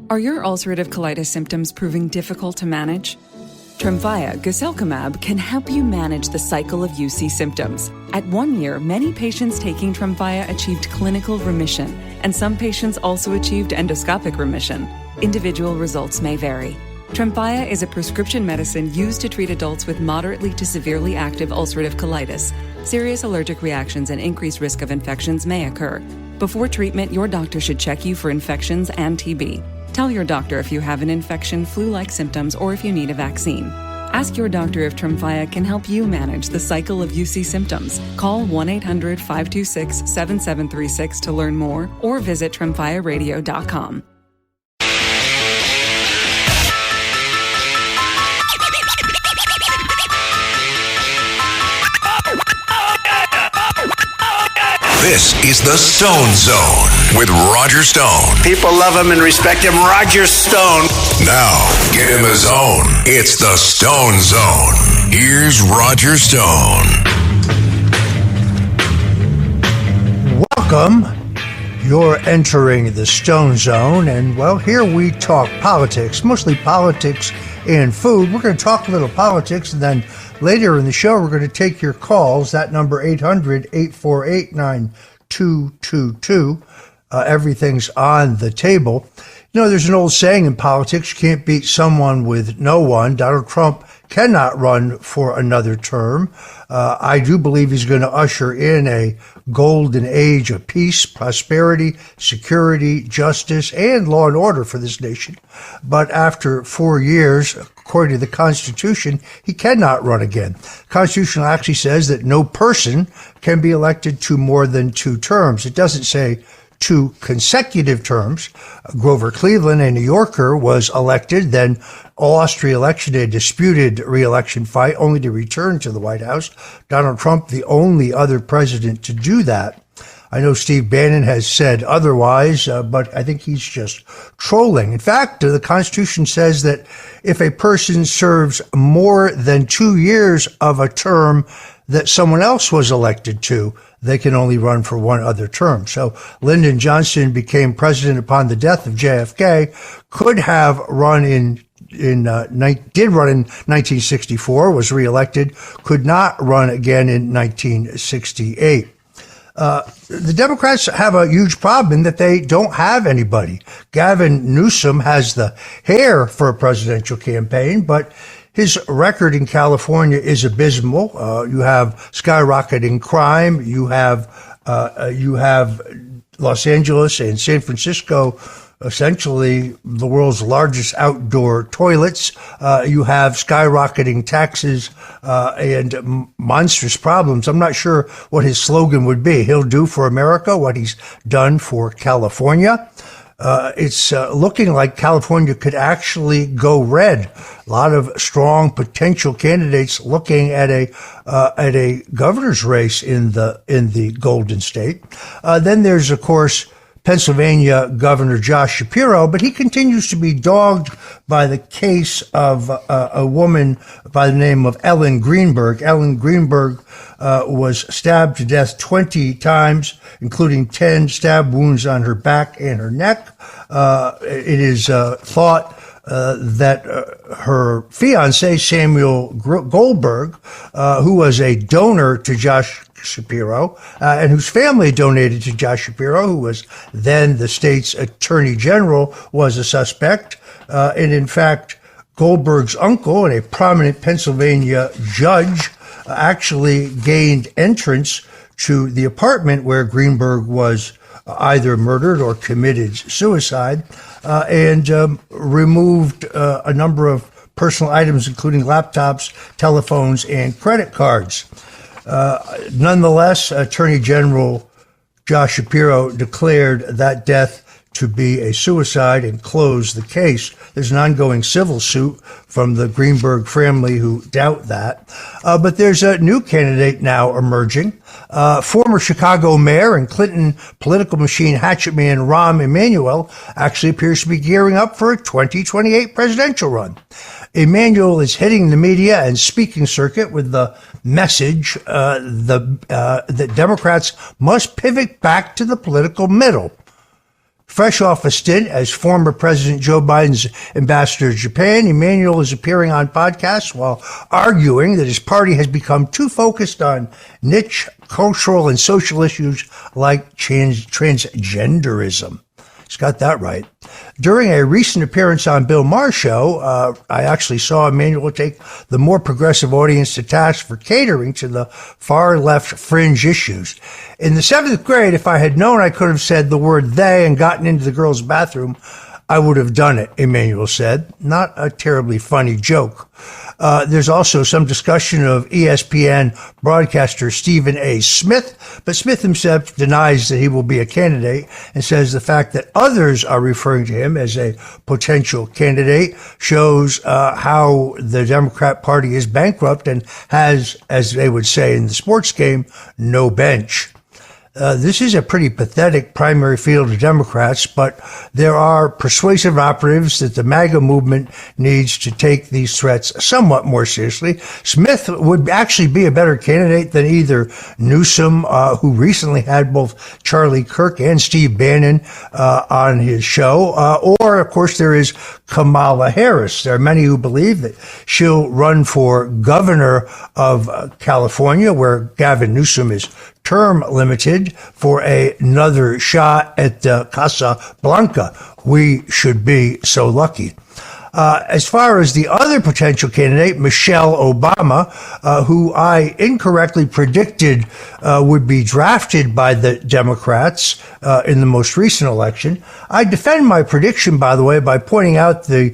Are your ulcerative colitis symptoms proving difficult to manage? Tremfya guselkumab can help you manage the cycle of UC symptoms. At 1 year, many patients taking Tremfya achieved clinical remission, and some patients also achieved endoscopic remission. Individual results may vary. Tremfya is a prescription medicine used to treat adults with moderately to severely active ulcerative colitis. Serious allergic reactions and increased risk of infections may occur. Before treatment, your doctor should check you for infections and TB. Tell your doctor if you have an infection, flu-like symptoms, or if you need a vaccine. Ask your doctor if Tremfya can help you manage the cycle of UC symptoms. Call 1-800-526-7736 to learn more, or visit tremfyaradio.com. This is the Stone Zone with Roger Stone. People love him and respect him. Roger Stone. Now, get in the zone. It's the Stone Zone. Here's Roger Stone. Welcome. You're entering the Stone Zone, and well, here we talk politics, mostly politics and food. We're going to talk a little politics, and then later in the show, we're going to take your calls. That number, 800-848-9222. Everything's on the table. You know, there's an old saying in politics, you can't beat someone with no one. Donald Trump cannot run for another term. I do believe he's going to usher in a golden age of peace, prosperity, security, justice, and law and order for this nation. But after 4 years, according to the Constitution, he cannot run again. The Constitution actually says that no person can be elected to more than 2 terms. It doesn't say 2 consecutive terms. Grover Cleveland, a New Yorker, was elected, then lost re-election, a disputed re-election fight, only to return to the White House. Donald Trump, the only other president to do that. I know Steve Bannon has said otherwise, but I think he's just trolling. In fact, the Constitution says that if a person serves more than 2 years of a term that someone else was elected to, they can only run for 1 other term. So Lyndon Johnson became president upon the death of JFK, could have run did run in 1964, was reelected, could not run again in 1968. The Democrats have a huge problem in that they don't have anybody. Gavin Newsom has the hair for a presidential campaign, but his record in California is abysmal. You have skyrocketing crime. You have Los Angeles and San Francisco, essentially the world's largest outdoor toilets. You have skyrocketing taxes and monstrous problems. I'm not sure what his slogan would be. He'll do for America what he's done for California. It's looking like California could actually go red. A lot of strong potential candidates looking at a governor's race in the Golden State. Then there's, of course, Pennsylvania Governor Josh Shapiro, but he continues to be dogged by the case of a woman by the name of Ellen Greenberg. Ellen Greenberg was stabbed to death 20 times, including 10 stab wounds on her back and her neck. It is thought that her fiance, Samuel Goldberg, who was a donor to Josh Shapiro, and whose family donated to Josh Shapiro, who was then the state's attorney general, was a suspect. And in fact, Goldberg's uncle and a prominent Pennsylvania judge actually gained entrance to the apartment where Greenberg was either murdered or committed suicide, and removed a number of personal items, including laptops, telephones, and credit cards. Nonetheless, Attorney General Josh Shapiro declared that death to be a suicide and closed the case. There's an ongoing civil suit from the Greenberg family who doubt that. But there's a new candidate now emerging. Former Chicago mayor and Clinton political machine hatchet man Rahm Emanuel actually appears to be gearing up for a 2028 presidential run. Emanuel is hitting the media and speaking circuit with the message that Democrats must pivot back to the political middle. Fresh off a stint as former President Joe Biden's ambassador to Japan, Emanuel is appearing on podcasts while arguing that his party has become too focused on niche cultural and social issues like transgenderism. He's got that right. During a recent appearance on Bill Maher's show, I actually saw Emanuel take the more progressive audience to task for catering to the far left fringe issues. In the 7th grade, if I had known I could have said the word they and gotten into the girls' bathroom, I would have done it, Emanuel said. Not a terribly funny joke. There's also some discussion of ESPN broadcaster Stephen A. Smith, but Smith himself denies that he will be a candidate and says the fact that others are referring to him as a potential candidate shows how the Democrat Party is bankrupt and has, as they would say in the sports game, no bench. This is a pretty pathetic primary field of Democrats, but there are persuasive operatives that the MAGA movement needs to take these threats somewhat more seriously. Smith would actually be a better candidate than either Newsom, who recently had both Charlie Kirk and Steve Bannon on his show, or, of course, there is Kamala Harris. There are many who believe that she'll run for governor of California, where Gavin Newsom is term limited, for another shot at Casa Blanca. We should be so lucky. As far as the other potential candidate, Michelle Obama, who I incorrectly predicted would be drafted by the Democrats in the most recent election, I defend my prediction, by the way, by pointing out the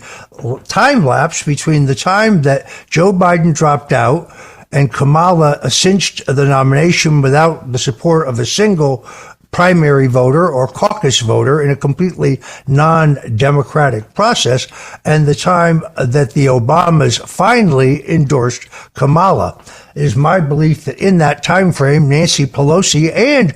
time lapse between the time that Joe Biden dropped out and Kamala cinched the nomination without the support of a single primary voter or caucus voter in a completely non-democratic process, and the time that the Obamas finally endorsed Kamala. It is my belief that in that time frame, Nancy Pelosi and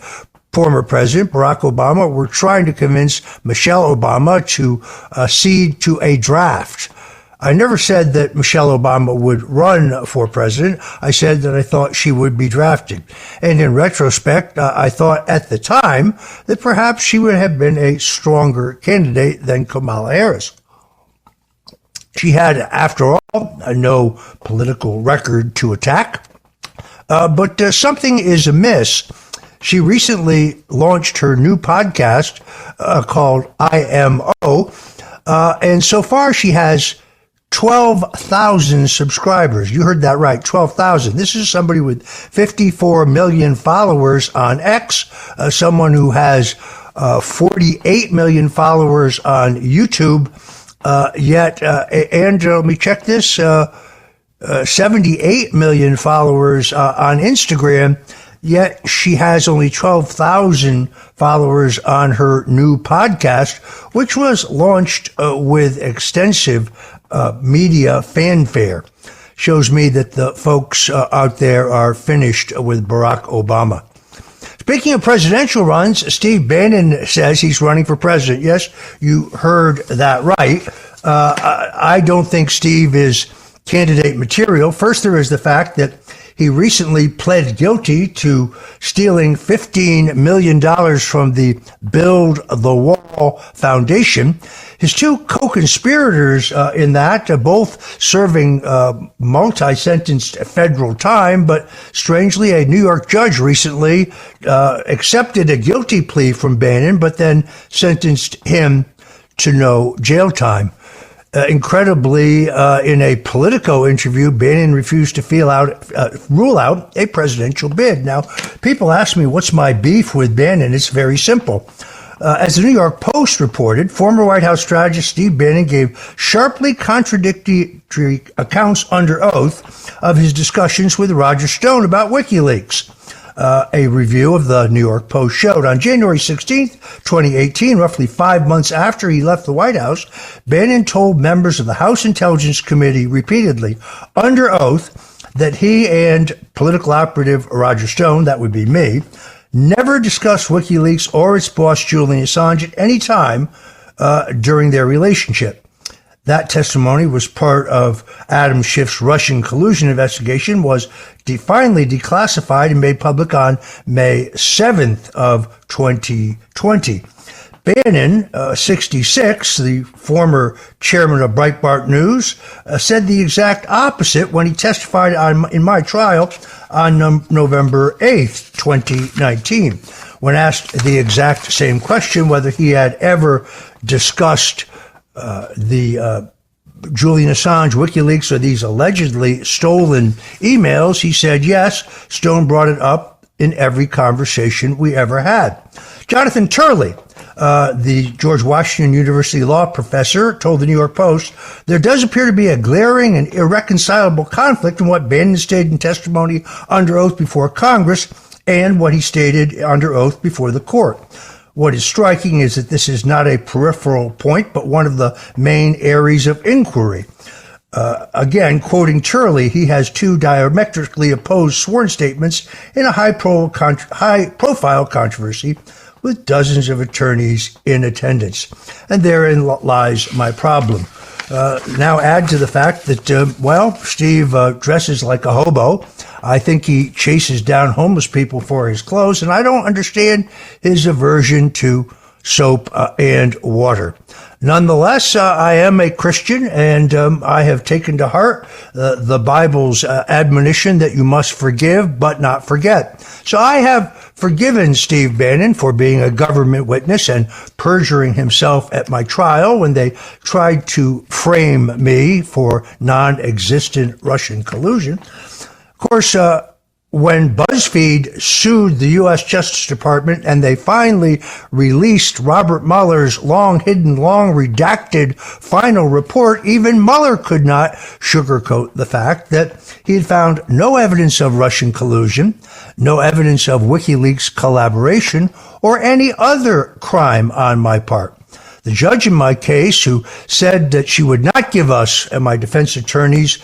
former President Barack Obama were trying to convince Michelle Obama to cede to a draft. I never said that Michelle Obama would run for president. I said that I thought she would be drafted. And in retrospect, I thought at the time that perhaps she would have been a stronger candidate than Kamala Harris. She had, after all, no political record to attack. But something is amiss. She recently launched her new podcast called IMO. And so far she has 12,000 subscribers. You heard that right, 12,000. This is somebody with 54 million followers on X, someone who has 48 million followers on YouTube, and let me check this, 78 million followers on Instagram, yet she has only 12,000 followers on her new podcast, which was launched with extensive media fanfare. Shows me that the folks out there are finished with Barack Obama. Speaking of presidential runs, Steve Bannon says he's running for president. Yes, you heard that right. I don't think Steve is candidate material. First, there is the fact that he recently pled guilty to stealing $15 million from the Build the Wall Foundation. His two co-conspirators in that, both serving multi-sentenced federal time, but strangely, a New York judge recently accepted a guilty plea from Bannon, but then sentenced him to no jail time. Incredibly, in a Politico interview, Bannon refused to rule out a presidential bid. Now, people ask me, what's my beef with Bannon? It's very simple. As the New York Post reported, former White House strategist Steve Bannon gave sharply contradictory accounts under oath of his discussions with Roger Stone about WikiLeaks. A review of the New York Post showed on January 16th, 2018, roughly 5 months after he left the White House, Bannon told members of the House Intelligence Committee repeatedly, under oath, that he and political operative Roger Stone, that would be me, never discussed WikiLeaks or its boss Julian Assange at any time during their relationship. That testimony was part of Adam Schiff's Russian collusion investigation, was finally declassified and made public on May 7th of 2020. Bannon, 66, the former chairman of Breitbart News, said the exact opposite when he testified in my trial on November 8th, 2019. When asked the exact same question, whether he had ever discussed the Julian Assange, WikiLeaks, or these allegedly stolen emails, he said yes. Stone brought it up in every conversation we ever had. Jonathan Turley, the George Washington University law professor, told the New York Post, there does appear to be a glaring and irreconcilable conflict in what Bannon stated in testimony under oath before Congress and what he stated under oath before the court. What is striking is that this is not a peripheral point, but one of the main areas of inquiry. Again, quoting Turley, he has two diametrically opposed sworn statements in a high-profile controversy with dozens of attorneys in attendance. And therein lies my problem. Now add to the fact that, Steve dresses like a hobo. I think he chases down homeless people for his clothes, and I don't understand his aversion to soap and water. Nonetheless, I am a Christian, and I have taken to heart the Bible's admonition that you must forgive but not forget. So I have forgiven Steve Bannon for being a government witness and perjuring himself at my trial when they tried to frame me for non-existent Russian collusion. Of course, when BuzzFeed sued the U.S. Justice Department and they finally released Robert Mueller's long-hidden, long-redacted final report, even Mueller could not sugarcoat the fact that he had found no evidence of Russian collusion, no evidence of WikiLeaks collaboration, or any other crime on my part. The judge in my case, who said that she would not give us and my defense attorneys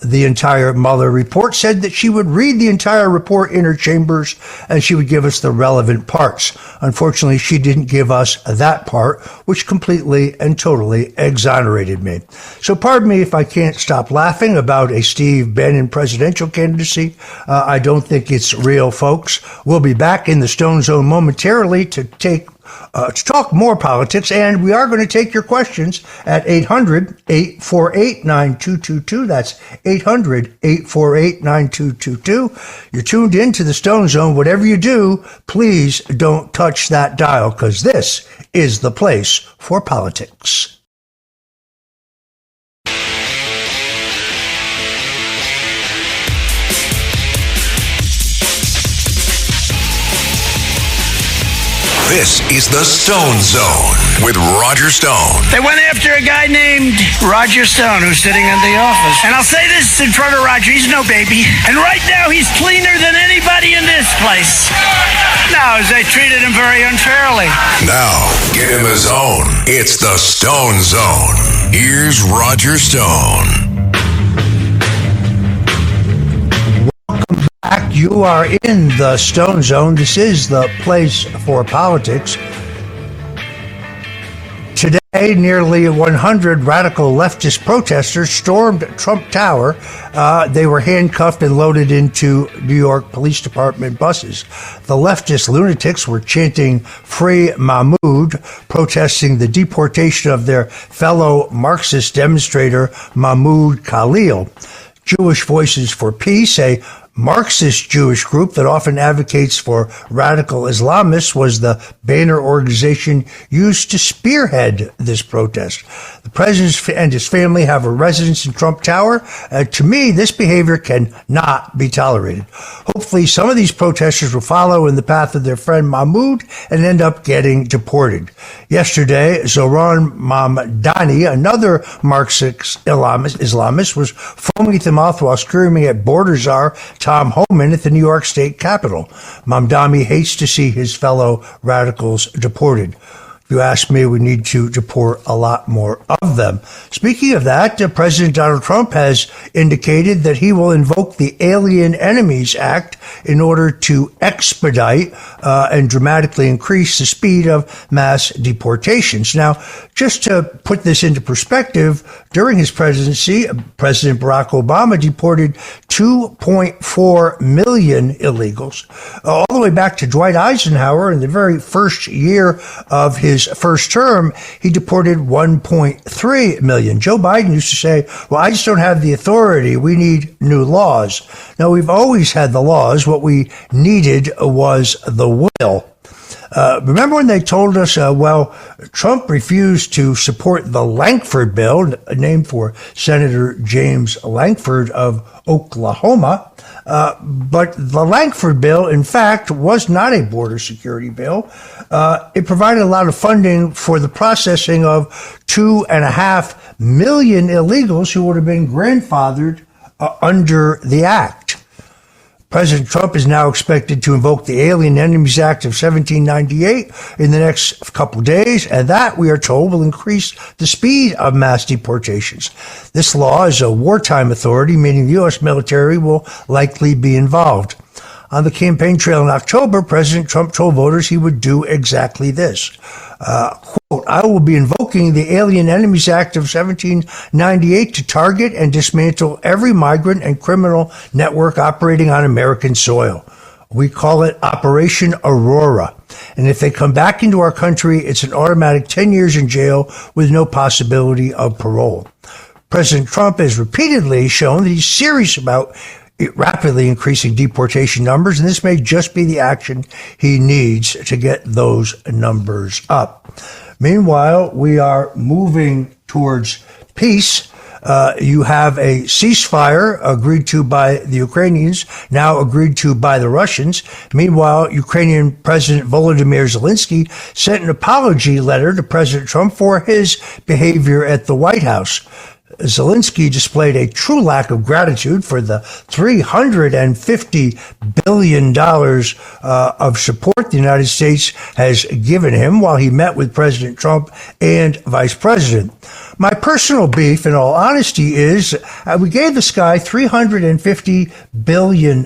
the entire Mueller report, said that she would read the entire report in her chambers and she would give us the relevant parts. Unfortunately, she didn't give us that part, which completely and totally exonerated me. So pardon me if I can't stop laughing about a Steve Bannon presidential candidacy. I don't think it's real, folks. We'll be back in the Stone Zone momentarily to talk more politics, and we are going to take your questions at 800-848-9222. That's 800-848-9222. You're tuned in to the Stone Zone. Whatever you do, please don't touch that dial, because this is the place for politics. This is the Stone Zone with Roger Stone. They went after a guy named Roger Stone who's sitting in the office. And I'll say this in front of Roger, he's no baby. And right now he's cleaner than anybody in this place. No, they treated him very unfairly. Now, get in the zone. It's the Stone Zone. Here's Roger Stone. You are in the Stone Zone. This is the place for politics. Today, nearly 100 radical leftist protesters stormed Trump Tower. They were handcuffed and loaded into New York Police Department buses. The leftist lunatics were chanting "Free Mahmoud," protesting the deportation of their fellow Marxist demonstrator Mahmoud Khalil. Jewish Voices for Peace, a Marxist Jewish group that often advocates for radical Islamists, was the banner organization used to spearhead this protest. The president and his family have a residence in Trump Tower. To me, this behavior cannot be tolerated. Hopefully, some of these protesters will follow in the path of their friend Mahmoud and end up getting deported. Yesterday, Zohran Mamdani, another Marxist Islamist, was foaming at the mouth while screaming at border czar Tom Homan at the New York State Capitol. Mamdani hates to see his fellow radicals deported. If you ask me, we need to deport a lot more of them. Speaking of that, President Donald Trump has indicated that he will invoke the Alien Enemies Act in order to expedite and dramatically increase the speed of mass deportations. Now, just to put this into perspective, during his presidency, President Barack Obama deported 2.4 million illegals, all the way back to Dwight Eisenhower in the very first year of his his first term, he deported 1.3 million. Joe Biden used to say, well, I just don't have the authority. We need new laws. No, we've always had the laws. What we needed was the will. Remember when they told us, Trump refused to support the Lankford bill, named for Senator James Lankford of Oklahoma. But the Lankford bill, in fact, was not a border security bill. It provided a lot of funding for the processing of 2.5 million illegals who would have been grandfathered under the act. President Trump is now expected to invoke the Alien Enemies Act of 1798 in the next couple days, and that, we are told, will increase the speed of mass deportations. This law is a wartime authority, meaning the U.S. military will likely be involved. On the campaign trail in October, President Trump told voters he would do exactly this. Quote, I will be invoking the Alien Enemies Act of 1798 to target and dismantle every migrant and criminal network operating on American soil. We call it Operation Aurora. And if they come back into our country, it's an automatic 10 years in jail with no possibility of parole. President Trump has repeatedly shown that he's serious about rapidly increasing deportation numbers, and this may just be the action he needs to get those numbers up. Meanwhile, we are moving towards peace. You have a ceasefire agreed to by the Ukrainians, now agreed to by the Russians. Meanwhile, Ukrainian President Volodymyr Zelensky sent an apology letter to President Trump for his behavior at the White House. Zelensky displayed a true lack of gratitude for the $350 billion of support the United States has given him while he met with President Trump and Vice President. My personal beef, in all honesty, is we gave this guy $350 billion.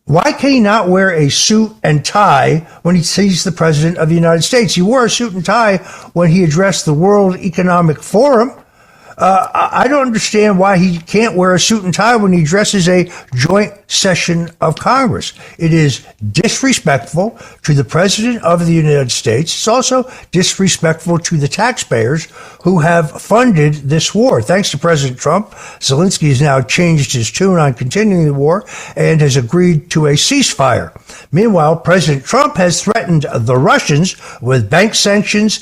Why can he not wear a suit and tie when he sees the President of the United States? He wore a suit and tie when he addressed the World Economic Forum. I don't understand why he can't wear a suit and tie when he addresses a joint session of Congress. It is disrespectful to the President of the United States. It's also disrespectful to the taxpayers who have funded this war. Thanks to President Trump, Zelensky has now changed his tune on continuing the war and has agreed to a ceasefire. Meanwhile, President Trump has threatened the Russians with bank sanctions,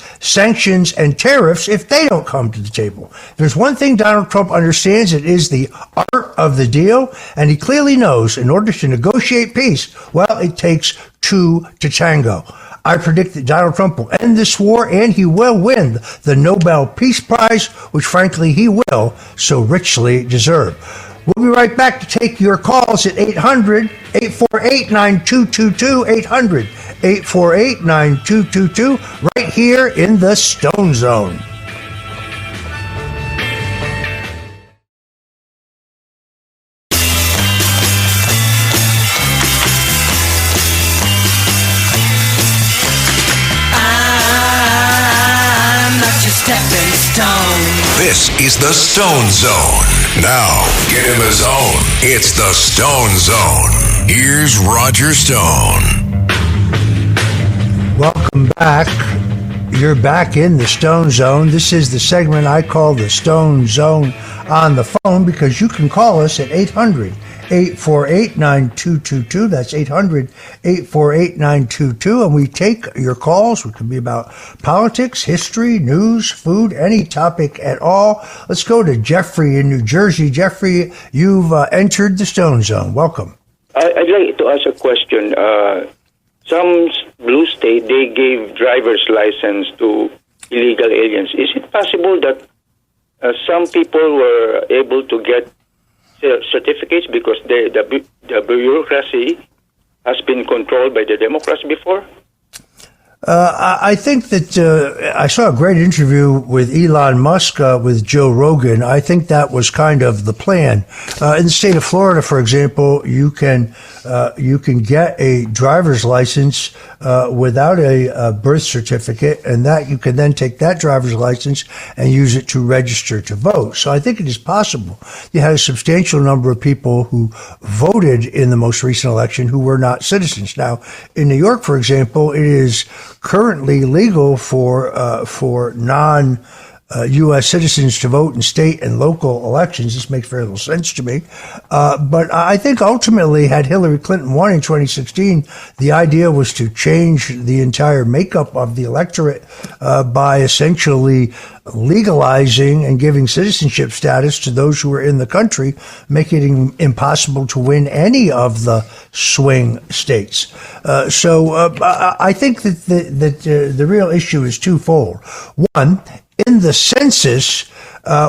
and tariffs if they don't come to the table. There's one thing Donald Trump understands, it is the art of the deal, and he clearly knows in order to negotiate peace, well, it takes two to tango. I predict that Donald Trump will end this war and he will win the Nobel Peace Prize, which frankly he will so richly deserve. We'll be right back to take your calls at 800-848-9222, 800-848-9222, right here in the Stone Zone. This is the Stone Zone. Now, get in the zone. It's the Stone Zone. Here's Roger Stone. Welcome back. You're back in the Stone Zone. This is the segment I call the Stone Zone on the phone because you can call us at 800-848-9222. That's 800-848-9222. And we take your calls, which can be about politics, history, news, food, any topic at all. Let's go to Jeffrey in New Jersey. Jeffrey, you've entered the Stone Zone. Welcome. I'd like to ask a question. Some blue state, they gave driver's license to illegal aliens. Is it possible that some people were able to get certificates because the bureaucracy has been controlled by the Democrats before? I think that I saw a great interview with Elon Musk with Joe Rogan. I think that was kind of the plan. In the state of Florida, for example, you can get a driver's license without a birth certificate, and that you can then take that driver's license and use it to register to vote. So I think it is possible. You had a substantial number of people who voted in the most recent election who were not citizens. Now, in New York, for example, it is currently legal for non U.S. citizens to vote in state and local elections. This makes very little sense to me. But I think ultimately, had Hillary Clinton won in 2016, the idea was to change the entire makeup of the electorate by essentially legalizing and giving citizenship status to those who are in the country, making it impossible to win any of the swing states. So I think that the real issue is twofold. One, in the census,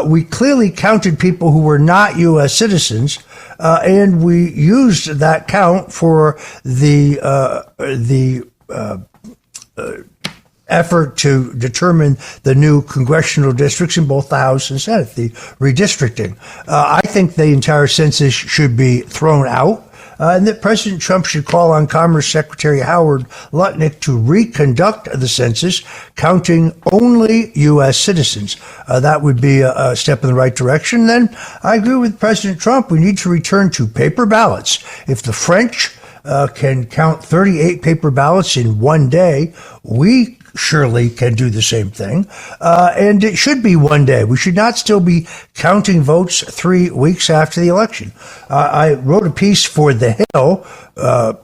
we clearly counted people who were not U.S. citizens, and we used that count for the effort to determine the new congressional districts in both the House and Senate, the redistricting. I think the entire census should be thrown out. And that President Trump should call on Commerce Secretary Howard Lutnick to reconduct the census, counting only U.S. citizens. That would be a step in the right direction. Then I agree with President Trump. We need to return to paper ballots. If the French can count 38 paper ballots in one day, we surely can do the same thing. And it should be one day. We should not still be counting votes 3 weeks after the election. I wrote a piece for The Hill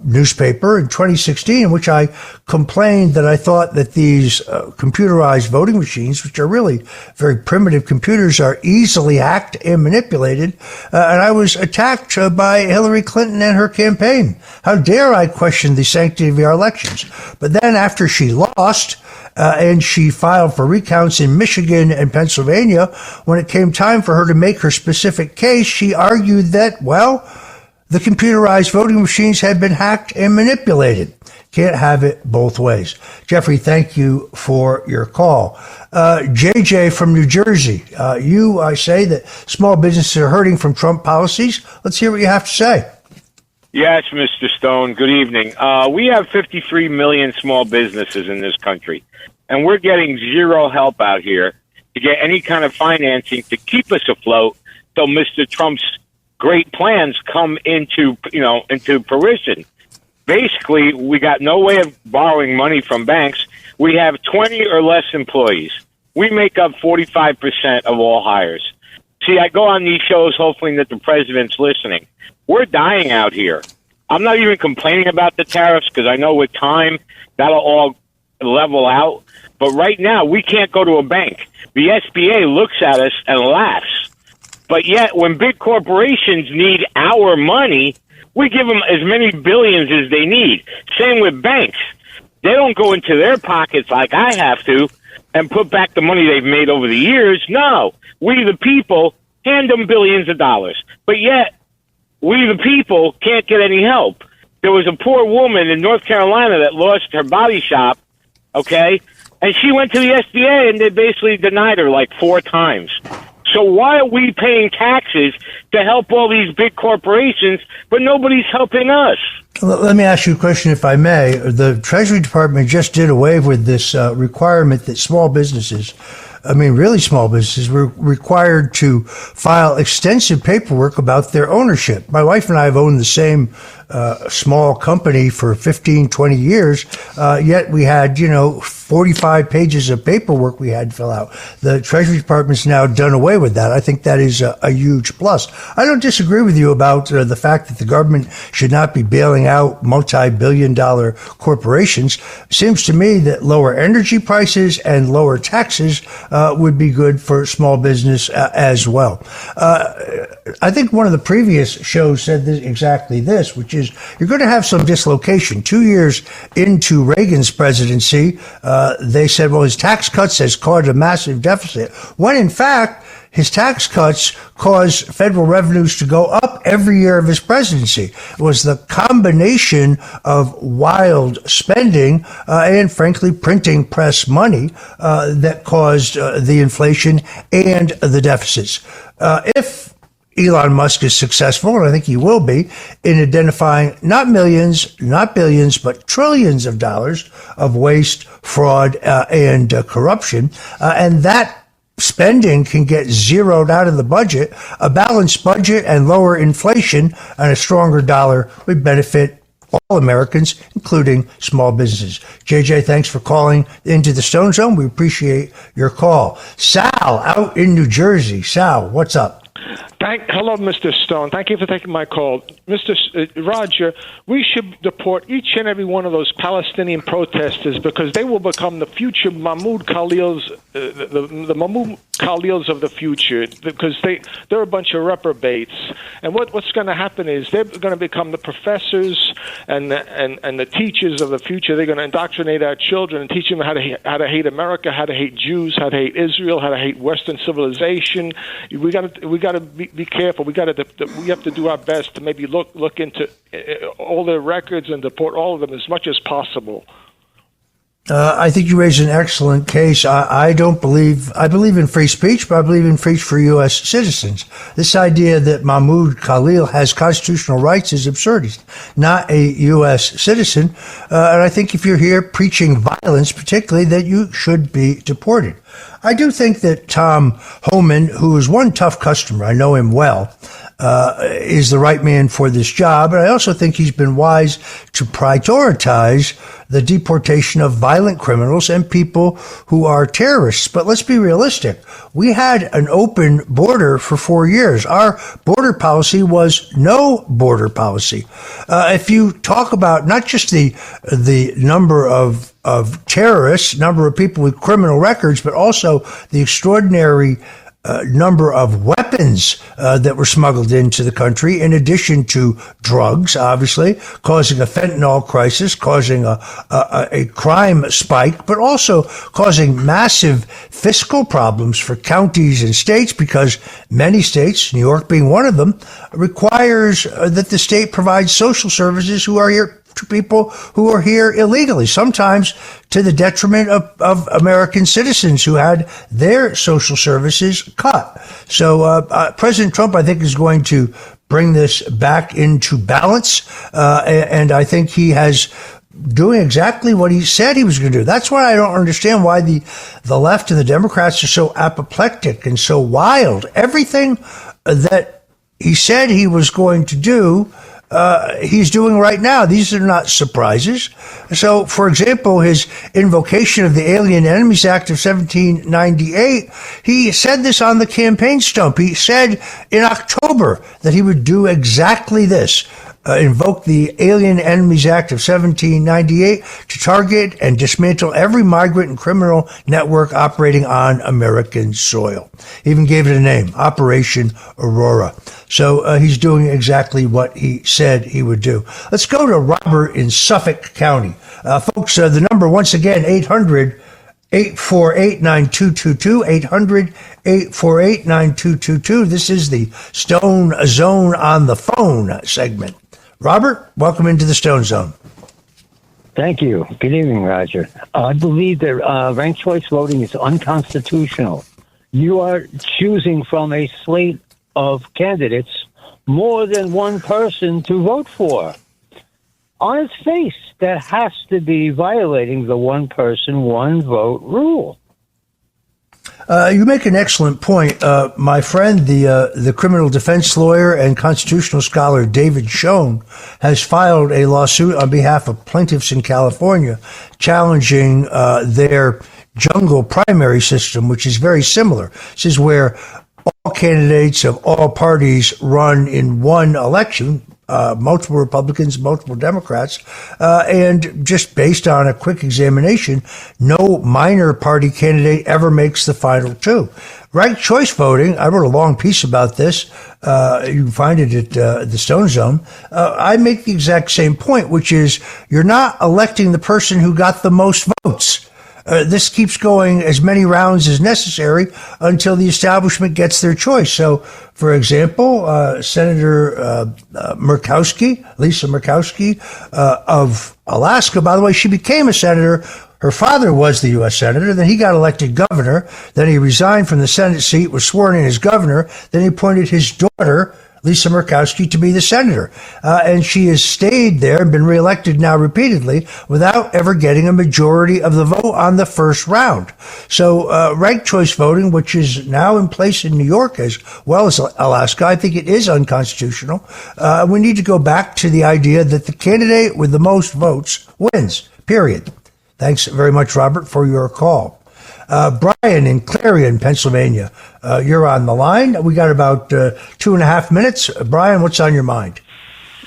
newspaper in 2016 in which I complained that I thought that these computerized voting machines, which are really very primitive computers, are easily hacked and manipulated. And I was attacked by Hillary Clinton and her campaign. How dare I question the sanctity of our elections? But then after she lost, and she filed for recounts in Michigan and Pennsylvania, when it came time for her to make her specific case, she argued that, well, the computerized voting machines had been hacked and manipulated. Can't have it both ways. Jeffrey, thank you for your call. JJ from New Jersey, I say that small businesses are hurting from Trump policies. Let's hear what you have to say. Yes, Mr. Stone. Good evening. We have 53 million small businesses in this country, and we're getting zero help out here to get any kind of financing to keep us afloat till Mr. Trump's great plans come into fruition. Basically, we got no way of borrowing money from banks. We have 20 or less employees. We make up 45% of all hires. See, I go on these shows hoping that the president's listening. We're dying out here. I'm not even complaining about the tariffs because I know with time that'll all level out. But right now, we can't go to a bank. The SBA looks at us and laughs. But yet, when big corporations need our money, we give them as many billions as they need. Same with banks. They don't go into their pockets like I have to and put back the money they've made over the years. No, we the people hand them billions of dollars. But yet, we the people can't get any help. There was a poor woman in North Carolina that lost her body shop, okay? And she went to the SBA and they basically denied her like 4 times. So why are we paying taxes to help all these big corporations, but nobody's helping us? Let me ask you a question, if I may. The Treasury Department just did away with this requirement that small businesses, really small businesses, were required to file extensive paperwork about their ownership. My wife and I have owned the same small company for 15, 20 years, yet we had, 45 pages of paperwork we had to fill out. The Treasury Department's now done away with that. I think that is a huge plus. I don't disagree with you about the fact that the government should not be bailing out multi-billion-dollar corporations. It seems to me that lower energy prices and lower taxes would be good for small business as well. I think one of the previous shows said exactly this, which is you're going to have some dislocation. 2 years into Reagan's presidency, they said, well, his tax cuts has caused a massive deficit, when in fact, his tax cuts caused federal revenues to go up every year of his presidency. It was the combination of wild spending and, frankly, printing press money that caused the inflation and the deficits. If Elon Musk is successful, and I think he will be, in identifying not millions, not billions, but trillions of dollars of waste, fraud, and corruption. And that spending can get zeroed out of the budget. A balanced budget and lower inflation and a stronger dollar would benefit all Americans, including small businesses. JJ, thanks for calling into the Stone Zone. We appreciate your call. Sal, out in New Jersey. Sal, what's up? Hello, Mr. Stone. Thank you for taking my call. Mr. Roger, we should deport each and every one of those Palestinian protesters because they will become the future Mahmoud Khalils, the Mahmoud Khalils of the future, because they're a bunch of reprobates. And what's going to happen is they're going to become the professors and the teachers of the future. They're going to indoctrinate our children and teach them how to hate America, how to hate Jews, how to hate Israel, how to hate Western civilization. We got to be careful. We have to do our best to maybe look into all their records and deport all of them as much as possible. I think you raise an excellent case. I believe in free speech, but I believe in free for U.S. citizens. This idea that Mahmoud Khalil has constitutional rights is absurd. He's not a U.S. citizen. And I think if you're here preaching violence, particularly, that you should be deported. I do think that Tom Homan, who is one tough customer, I know him well, is the right man for this job. And I also think he's been wise to prioritize the deportation of violent criminals and people who are terrorists. But let's be realistic. We had an open border for 4 years. Our border policy was no border policy. If you talk about not just the number of terrorists, number of people with criminal records, but also the extraordinary number of weapons that were smuggled into the country, in addition to drugs, obviously, causing a fentanyl crisis, causing a crime spike, but also causing massive fiscal problems for counties and states, because many states, New York being one of them, requires that the state provides social services who are here to people who are here illegally, sometimes to the detriment of American citizens who had their social services cut. So President Trump, I think, is going to bring this back into balance. And I think he has doing exactly what he said he was going to do. That's why I don't understand why the left and the Democrats are so apoplectic and so wild. Everything that he said he was going to do, he's doing right now. These are not surprises. So, for example, his invocation of the Alien Enemies Act of 1798, he said this on the campaign stump. He said in October that he would do exactly this. Invoke the Alien Enemies Act of 1798 to target and dismantle every migrant and criminal network operating on American soil. He even gave it a name, Operation Aurora. So he's doing exactly what he said he would do. Let's go to Robert in Suffolk County. Folks, the number, once again, 800-848-9222, 800-848-9222. This is the Stone Zone on the Phone segment. Robert, welcome into the Stone Zone. Thank you. Good evening, Roger. I believe that ranked choice voting is unconstitutional. You are choosing from a slate of candidates more than one person to vote for. On its face, that has to be violating the one person, one vote rule. You make an excellent point. My friend, the criminal defense lawyer and constitutional scholar David Schoen, has filed a lawsuit on behalf of plaintiffs in California challenging their jungle primary system, which is very similar. This is where all candidates of all parties run in one election, multiple Republicans, multiple Democrats, and just based on a quick examination, no minor party candidate ever makes the final two. Ranked choice voting, I wrote a long piece about this. You can find it at the Stone Zone. I make the exact same point, which is you're not electing the person who got the most votes. This keeps going as many rounds as necessary until the establishment gets their choice. So, for example, Senator Lisa Murkowski of Alaska, by the way, she became a senator. Her father was the U.S. senator. Then he got elected governor. Then he resigned from the Senate seat, was sworn in as governor. Then he appointed his daughter, Lisa Murkowski to be the senator. And she has stayed there and been reelected now repeatedly without ever getting a majority of the vote on the first round. So ranked choice voting, which is now in place in New York as well as Alaska, I think it is unconstitutional. We need to go back to the idea that the candidate with the most votes wins, period. Thanks very much, Robert, for your call. Brian in Clarion, Pennsylvania, you're on the line. We got about 2.5 minutes. Brian, what's on your mind?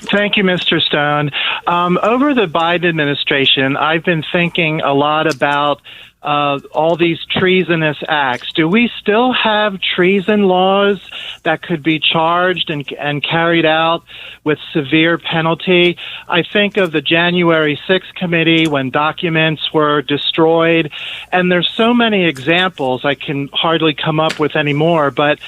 Thank you, Mr. Stone. Over the Biden administration, I've been thinking a lot about all these treasonous acts. Do we still have treason laws that could be charged and carried out with severe penalty? I think of the January 6th committee when documents were destroyed, and there's so many examples I can hardly come up with anymore, but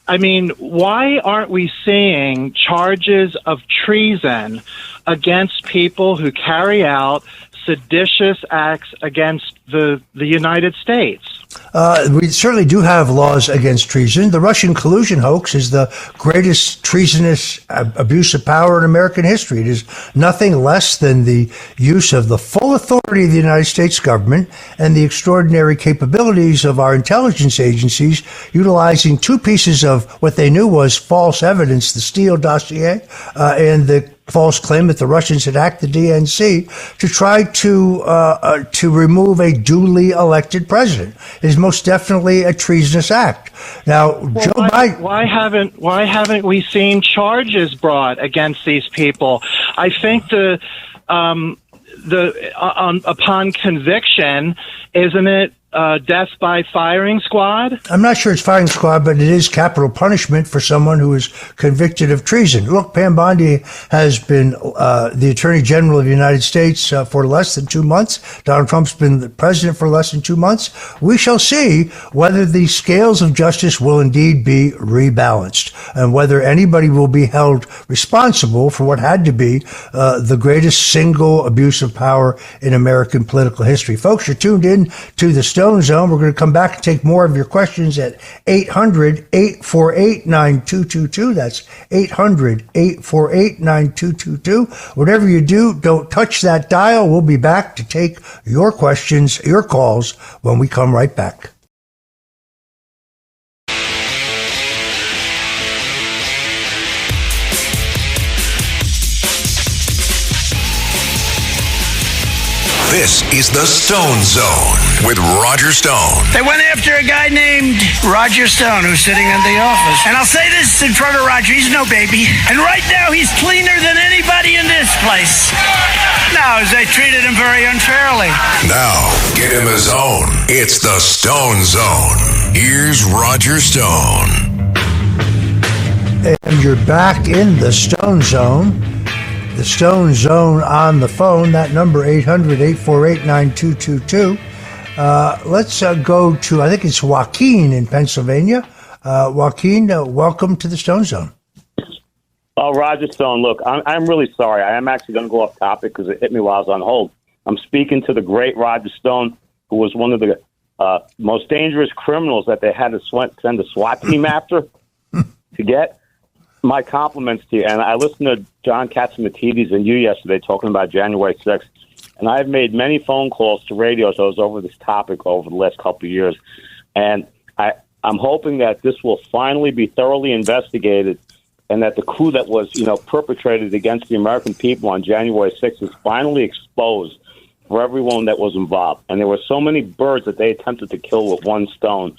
I mean, why aren't we seeing charges of treason against people who carry out seditious acts against the United States? We certainly do have laws against treason. The Russian collusion hoax is the greatest treasonous abuse of power in American history. It is nothing less than the use of the full authority of the United States government and the extraordinary capabilities of our intelligence agencies utilizing two pieces of what they knew was false evidence, the Steele dossier and the false claim that the Russians had hacked the DNC to try to remove a duly elected president. It is most definitely a treasonous act. Now, Joe Biden. Why haven't we seen charges brought against these people? I think upon conviction, isn't it death by firing squad? I'm not sure it's firing squad, but it is capital punishment for someone who is convicted of treason. Look, Pam Bondi has been the Attorney General of the United States for less than 2 months. Donald Trump's been the president for less than 2 months. We shall see whether the scales of justice will indeed be rebalanced and whether anybody will be held responsible for what had to be the greatest single abuse of power in American political history. Folks, you're tuned in to the Stone Zone. We're going to come back and take more of your questions at 800-848-9222. That's 800-848-9222. Whatever you do, don't touch that dial. We'll be back to take your questions, your calls when we come right back. This is the Stone Zone with Roger Stone. They went after a guy named Roger Stone who's sitting in the office. And I'll say this in front of Roger, he's no baby. And right now he's cleaner than anybody in this place. No, they treated him very unfairly. Now, get in the zone. It's the Stone Zone. Here's Roger Stone. And you're back in the Stone Zone. The Stone Zone on the phone, that number 800-848-9222. Let's go to, I think it's Joaquin in Pennsylvania. Joaquin, welcome to the Stone Zone. Oh, Roger Stone, look, I'm really sorry. I am actually going to go off topic because it hit me while I was on hold. I'm speaking to the great Roger Stone, who was one of the most dangerous criminals that they had to send a SWAT team after to get. My compliments to you. And I listened to John Catsimatidis and you yesterday talking about January 6th. And I've made many phone calls to radio shows over this topic over the last couple of years. And I'm hoping that this will finally be thoroughly investigated and that the coup that was, perpetrated against the American people on January 6th is finally exposed for everyone that was involved. And there were so many birds that they attempted to kill with one stone,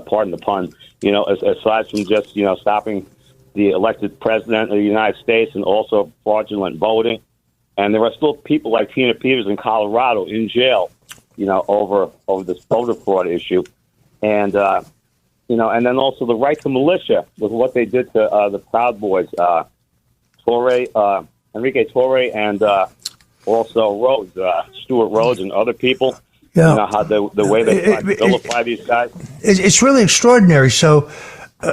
pardon the pun, aside from just, stopping the elected president of the United States and also fraudulent voting. And there are still people like Tina Peters in Colorado in jail, over this voter fraud issue. And, and then also the right to militia with what they did to the Proud Boys, Enrique Torre and also Rhodes, Stuart Rhodes and other people. Yeah. How the way they try to vilify these guys. It's really extraordinary. So,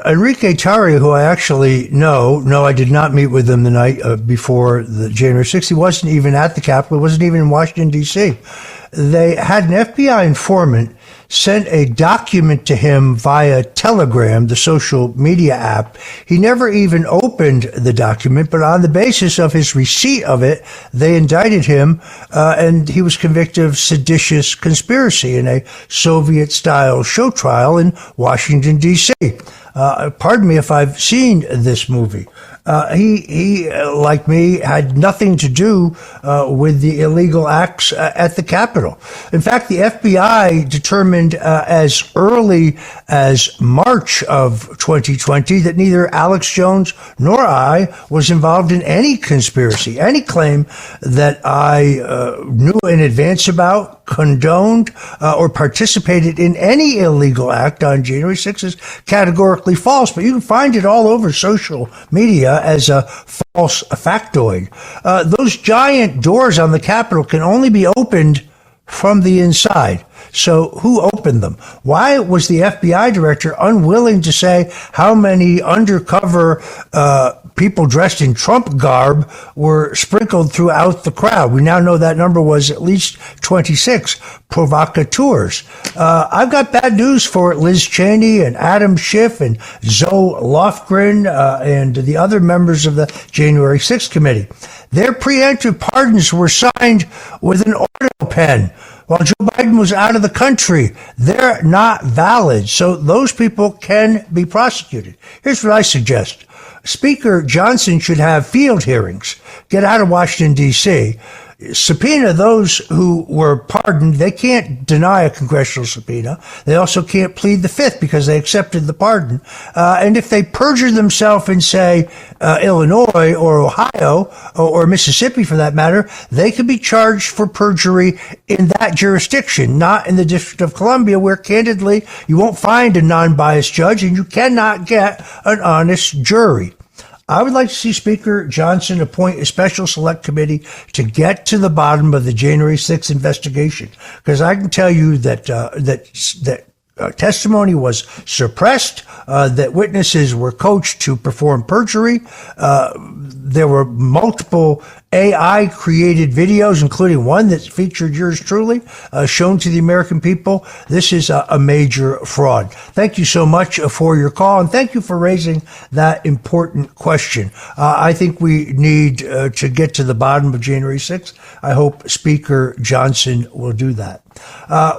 Enrique Tarrio, who I actually know, I did not meet with him the night before the January 6th. He wasn't even at the Capitol. He wasn't even in Washington, D.C. They had an FBI informant sent a document to him via Telegram, the social media app. He never even opened the document, but on the basis of his receipt of it, they indicted him, and he was convicted of seditious conspiracy in a Soviet-style show trial in Washington, D.C. Pardon me if I've seen this movie. He, like me, had nothing to do with the illegal acts at the Capitol. In fact, the FBI determined as early as March of 2020 that neither Alex Jones nor I was involved in any conspiracy. Any claim that I knew in advance about, condoned, or participated in any illegal act on January 6th is categorically false. But you can find it all over social media as a false factoid. Those giant doors on the Capitol can only be opened from the inside. So who opened them? Why was the FBI director unwilling to say how many undercover people dressed in Trump garb were sprinkled throughout the crowd? We now know that number was at least 26 provocateurs. I've got bad news for Liz Cheney and Adam Schiff and Zoe Lofgren and the other members of the January 6th committee. Their preemptive pardons were signed with an auto pen while Joe Biden was out of the country. They're not valid, so those people can be prosecuted. Here's what I suggest. Speaker Johnson should have field hearings. Get out of Washington, D.C., subpoena those who were pardoned. They can't deny a congressional subpoena. They also can't plead the fifth because they accepted the pardon. And if they perjure themselves in, say, Illinois or Ohio or Mississippi, for that matter, they could be charged for perjury in that jurisdiction, not in the District of Columbia, where, candidly, you won't find a non-biased judge and you cannot get an honest jury. I would like to see Speaker Johnson appoint a special select committee to get to the bottom of the January 6th investigation, because I can tell you that testimony was suppressed, that witnesses were coached to perform perjury. There were multiple AI-created videos, including one that featured yours truly, shown to the American people. This is a major fraud. Thank you so much for your call, and thank you for raising that important question. I think we need to get to the bottom of January 6th. I hope Speaker Johnson will do that.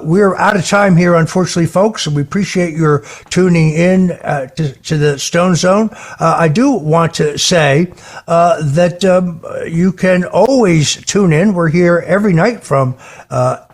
We're out of time here, unfortunately, folks, and we appreciate your tuning in to the Stone Zone. I do want to say that you can always tune in. We're here every night from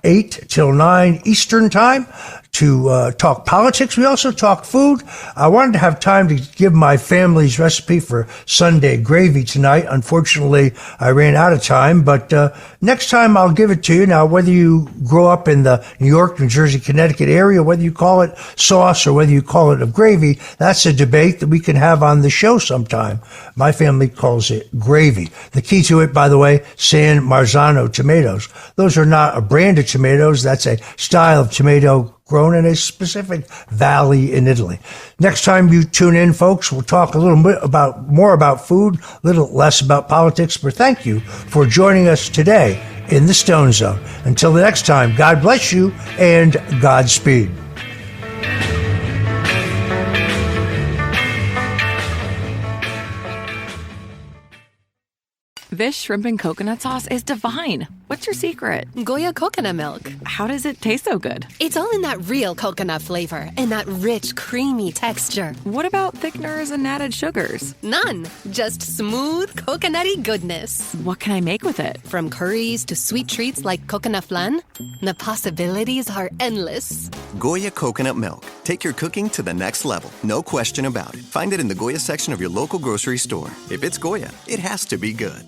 8 till 9 Eastern Time to talk politics. We also talk food. I wanted to have time to give my family's recipe for Sunday gravy tonight. Unfortunately, I ran out of time, but next time I'll give it to you. Now, whether you grow up in the New York, New Jersey, Connecticut area, whether you call it sauce or whether you call it a gravy, that's a debate that we can have on the show sometime. My family calls it gravy. The key to it, by the way, San Marzano tomatoes. Those are not a brand of tomatoes. That's a style of tomato grown in a specific valley in Italy. Next time you tune in, folks, we'll talk a little bit more about food, a little less about politics. But thank you for joining us today in the Stone Zone. Until the next time, God bless you and Godspeed. This shrimp and coconut sauce is divine. What's your secret? Goya coconut milk. How does it taste so good? It's all in that real coconut flavor and that rich, creamy texture. What about thickeners and added sugars? None. Just smooth, coconutty goodness. What can I make with it? From curries to sweet treats like coconut flan, the possibilities are endless. Goya coconut milk. Take your cooking to the next level. No question about it. Find it in the Goya section of your local grocery store. If it's Goya, it has to be good.